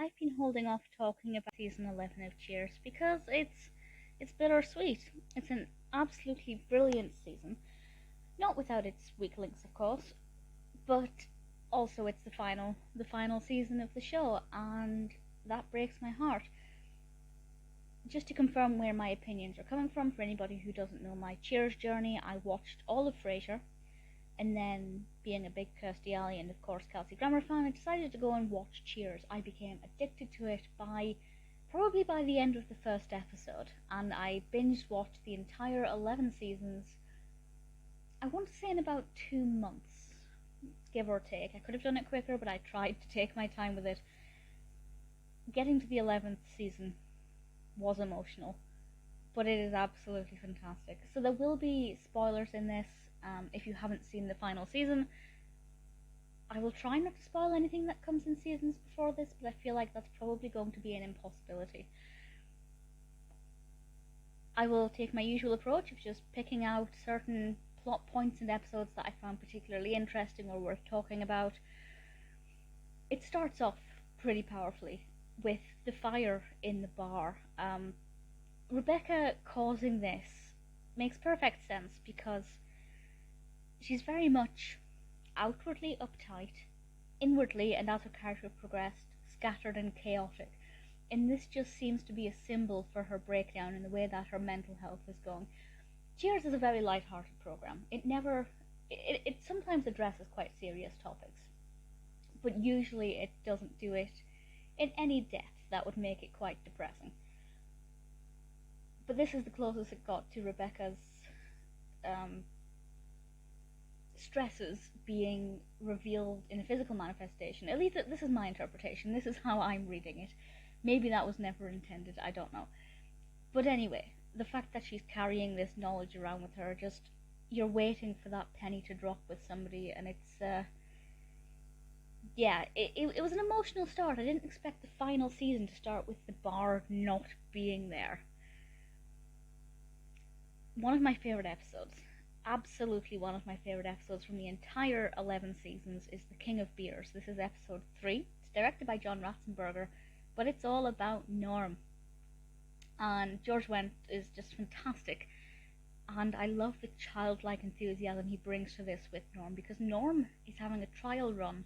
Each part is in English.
I've been holding off talking about season 11 of Cheers because it's bittersweet. It's an absolutely brilliant season, not without its weak links, of course, but also it's the final season of the show, and that breaks my heart. Just to confirm where my opinions are coming from, for anybody who doesn't know my Cheers journey, I watched all of Frasier, and then, being a big Kirstie Alley and of course Kelsey Grammer fan, I decided to go and watch Cheers. I became addicted to it probably by the end of the first episode, and I binge watched the entire 11 seasons, I want to say in about 2 months, give or take. I could have done it quicker, but I tried to take my time with it. Getting to the 11th season was emotional, but it is absolutely fantastic. So there will be spoilers in this. If you haven't seen the final season, I will try not to spoil anything that comes in seasons before this, but I feel like that's probably going to be an impossibility. I will take my usual approach of just picking out certain plot points and episodes that I found particularly interesting or worth talking about. It starts off pretty powerfully with the fire in the bar. Rebecca causing this makes perfect sense because she's very much outwardly uptight, inwardly, and as her character progressed, scattered and chaotic. And this just seems to be a symbol for her breakdown in the way that her mental health is going. Cheers is a very light-hearted program. It sometimes addresses quite serious topics, but usually it doesn't do it in any depth that would make it quite depressing. But this is the closest it got to Rebecca's stresses being revealed in a physical manifestation. At least this is my interpretation. This is how I'm reading it. Maybe that was never intended, I don't know. But anyway, the fact that she's carrying this knowledge around with her, just, you're waiting for that penny to drop with somebody, and it's, it was an emotional start. I didn't expect the final season to start with the bar not being there. One of my favourite episodes, absolutely one of my favourite episodes from the entire 11 seasons, is The King of Beers. This is episode 3. It's directed by John Ratzenberger, but it's all about Norm. And George Wendt is just fantastic. And I love the childlike enthusiasm he brings to this with Norm, because Norm is having a trial run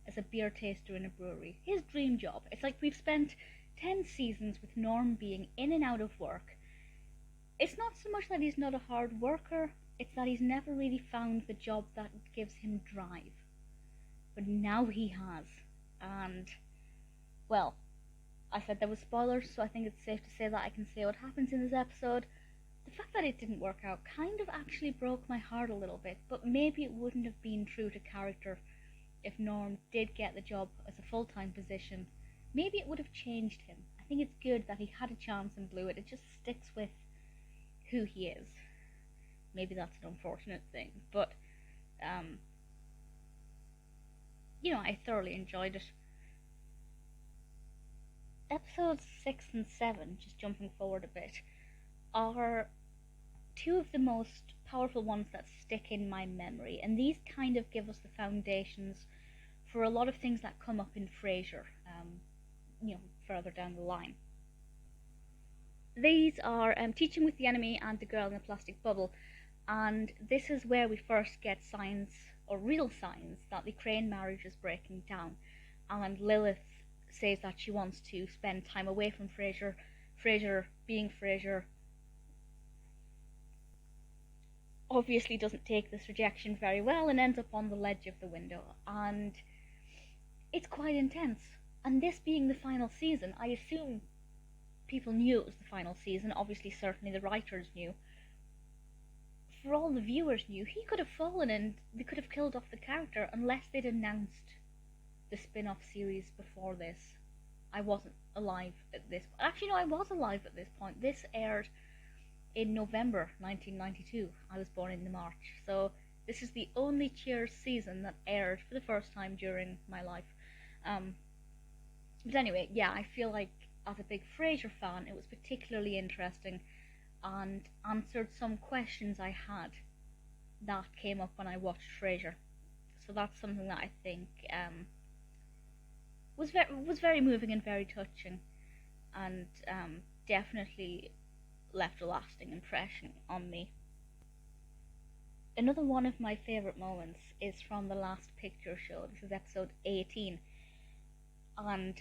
as a beer taster in a brewery. His dream job. It's like we've spent 10 seasons with Norm being in and out of work. It's not so much that he's not a hard worker, it's that he's never really found the job that gives him drive. But now he has. And, well, I said there were spoilers, so I think it's safe to say that I can say what happens in this episode. The fact that it didn't work out kind of actually broke my heart a little bit, but maybe it wouldn't have been true to character if Norm did get the job as a full-time position. Maybe it would have changed him. I think it's good that he had a chance and blew it. It just sticks with who he is. Maybe that's an unfortunate thing, but I thoroughly enjoyed it. Episodes 6 and 7, just jumping forward a bit, are two of the most powerful ones that stick in my memory, and these kind of give us the foundations for a lot of things that come up in Frasier, further down the line. These are Teaching with the Enemy and The Girl in a Plastic Bubble, and this is where we first get signs, or real signs, that the Crane marriage is breaking down, and Lilith says that she wants to spend time away from Frasier. Frasier, being Frasier, obviously doesn't take this rejection very well and ends up on the ledge of the window, and it's quite intense. And this being the final season, I assume people knew it was the final season. Obviously, certainly the writers knew. For all the viewers knew, he could have fallen and they could have killed off the character unless they'd announced the spin-off series before this. I wasn't alive at this point. Actually, no, I was alive at this point. This aired in November 1992. I was born in March. So this is the only Cheers season that aired for the first time during my life. But anyway, yeah, I feel like as a big Frasier fan, it was particularly interesting and answered some questions I had that came up when I watched Frasier. So that's something that I think was very moving and very touching, and definitely left a lasting impression on me. Another one of my favourite moments is from the last picture show. This is episode 18, and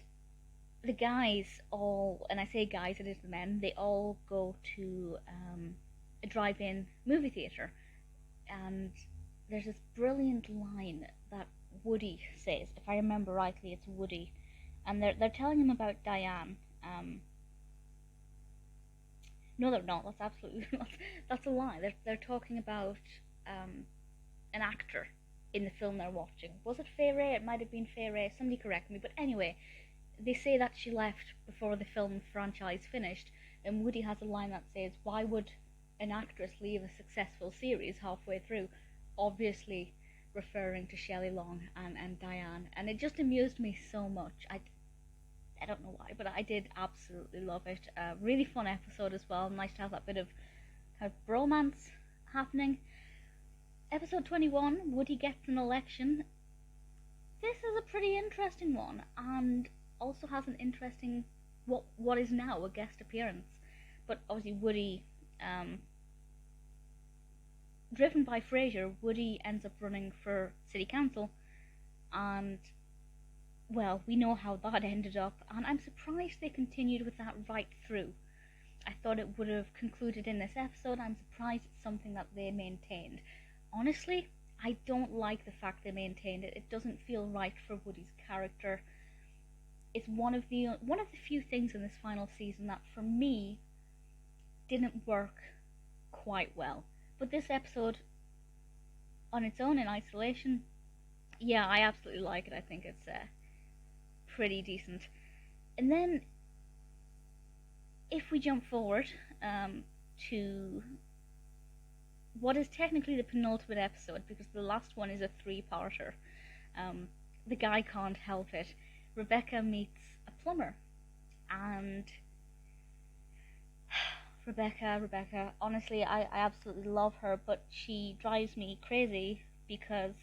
the guys all, and I say guys, it is the men, they all go to a drive-in movie theatre, and there's this brilliant line that Woody says, if I remember rightly, it's Woody, and they're telling him about Diane. No, they're not. That's absolutely not. That's a lie. They're talking about an actor in the film they're watching. Was it Fay? It might have been Fay. Somebody correct me. But anyway, they say that she left before the film franchise finished, and Woody has a line that says, "Why would an actress leave a successful series halfway through?" Obviously referring to Shelley Long and Diane, and it just amused me so much. I don't know why, but I did absolutely love it. Really fun episode as well. Nice to have that bit of kind of bromance happening. Episode 21, Woody gets an election. This is a pretty interesting one, and also has an interesting what is now a guest appearance. But obviously Woody, driven by Frasier, Woody ends up running for city council, and well, we know how that ended up, and I'm surprised they continued with that right through. I thought it would have concluded in this episode. I'm surprised it's something that they maintained. Honestly, I don't like the fact they maintained it. It doesn't feel right for Woody's character. It's one of the few things in this final season that, for me, didn't work quite well. But this episode, on its own, in isolation, yeah, I absolutely like it. I think it's pretty decent. And then, if we jump forward to what is technically the penultimate episode, because the last one is a three-parter. The guy can't help it. Rebecca meets a plumber, and Rebecca, honestly, I absolutely love her, but she drives me crazy because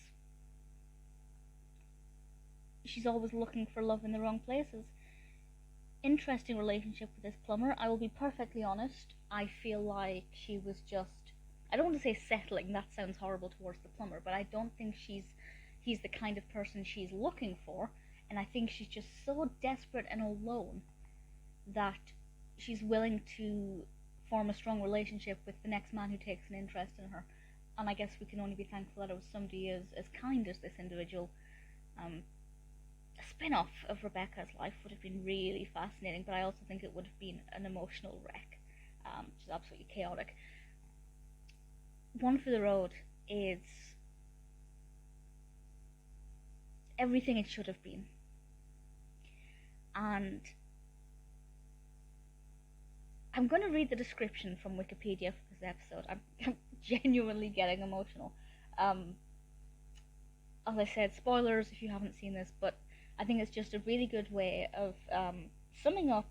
she's always looking for love in the wrong places. Interesting relationship with this plumber. I will be perfectly honest, I feel like she was just, I don't want to say settling, that sounds horrible towards the plumber, but I don't think he's the kind of person she's looking for, and I think she's just so desperate and alone that she's willing to form a strong relationship with the next man who takes an interest in her. And I guess we can only be thankful that it was somebody as kind as this individual. A spin-off of Rebecca's life would have been really fascinating, but I also think it would have been an emotional wreck, which is absolutely chaotic. One for the Road is everything it should have been. And I'm going to read the description from Wikipedia for this episode. I'm genuinely getting emotional. As I said, spoilers if you haven't seen this, but I think it's just a really good way of summing up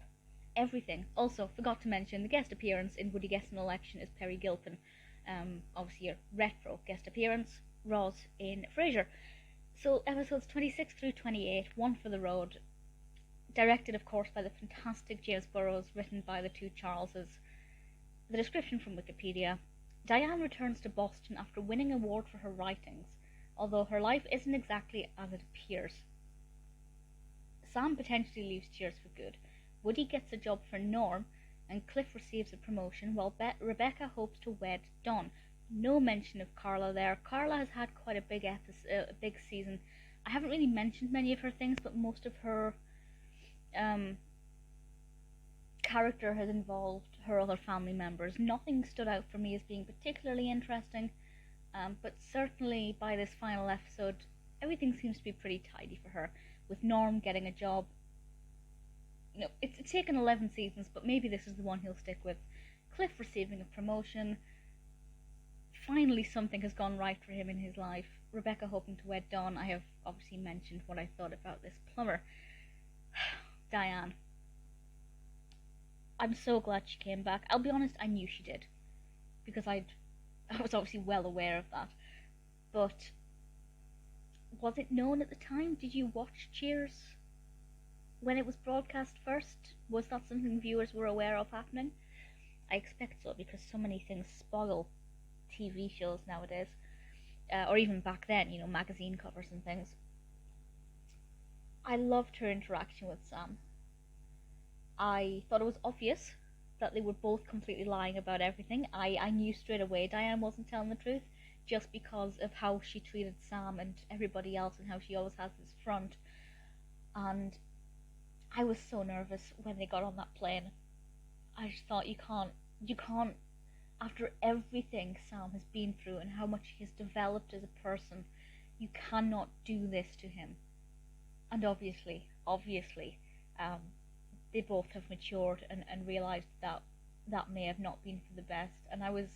everything. Also, forgot to mention, the guest appearance in Woody Gets an Election is Perry Gilpin. Obviously a retro guest appearance, Roz in Frasier. So episodes 26 through 28, One for the Road, directed of course by the fantastic James Burrows, written by the two Charleses. The description from Wikipedia: Diane returns to Boston after winning an award for her writings, although her life isn't exactly as it appears. Sam potentially leaves Cheers for good. Woody gets a job for Norm, and Cliff receives a promotion, while Rebecca hopes to wed Don. No mention of Carla there. Carla has had quite a big season. I haven't really mentioned many of her things, but most of her character has involved her other family members. Nothing stood out for me as being particularly interesting, but certainly by this final episode, everything seems to be pretty tidy for her, with Norm getting a job. You know, it's taken 11 seasons, but maybe this is the one he'll stick with. Cliff receiving a promotion. Finally something has gone right for him in his life. Rebecca hoping to wed Don. I have obviously mentioned what I thought about this plumber. Diane. I'm so glad she came back. I'll be honest, I knew she did, because I was obviously well aware of that. But was it known at the time? Did you watch Cheers? when it was broadcast first, was that something viewers were aware of happening? I expect so, because so many things spoil TV shows nowadays, or even back then, you know, magazine covers and things. I loved her interaction with Sam. I thought it was obvious that they were both completely lying about everything. I knew straight away Diane wasn't telling the truth, just because of how she treated Sam and everybody else, and how she always has this front. And I was so nervous when they got on that plane. I just thought, you can't, after everything Sam has been through and how much he has developed as a person, you cannot do this to him. And obviously, they both have matured and realised that that may have not been for the best. And I was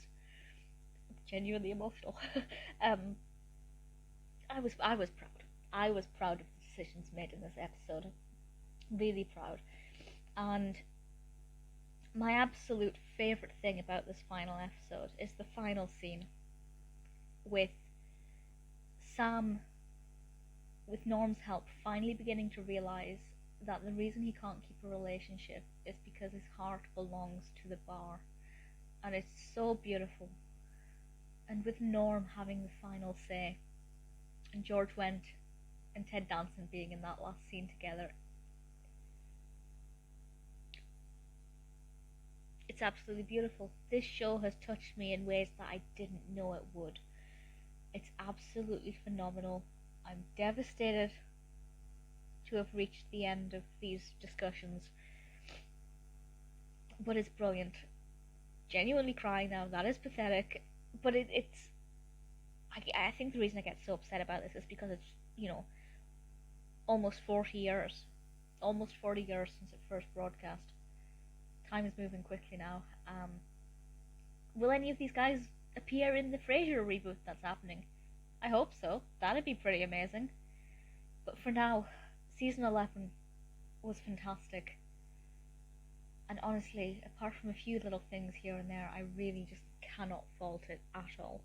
genuinely emotional. I was proud. I was proud of the decisions made in this episode. Really proud. And my absolute favourite thing about this final episode is the final scene with Sam, with Norm's help, finally beginning to realise that the reason he can't keep a relationship is because his heart belongs to the bar. And it's so beautiful. And with Norm having the final say, and George Wendt and Ted Danson being in that last scene together, it's absolutely beautiful. This show has touched me in ways that I didn't know it would. It's absolutely phenomenal. I'm devastated to have reached the end of these discussions, but it's brilliant. Genuinely crying now, that is pathetic, but it's I think the reason I get so upset about this is because it's, you know, almost 40 years since it first broadcast. Time is moving quickly now. Will any of these guys appear in the Frasier reboot that's happening? I hope so. That'd be pretty amazing. But for now, season 11 was fantastic. And honestly, apart from a few little things here and there, I really just cannot fault it at all.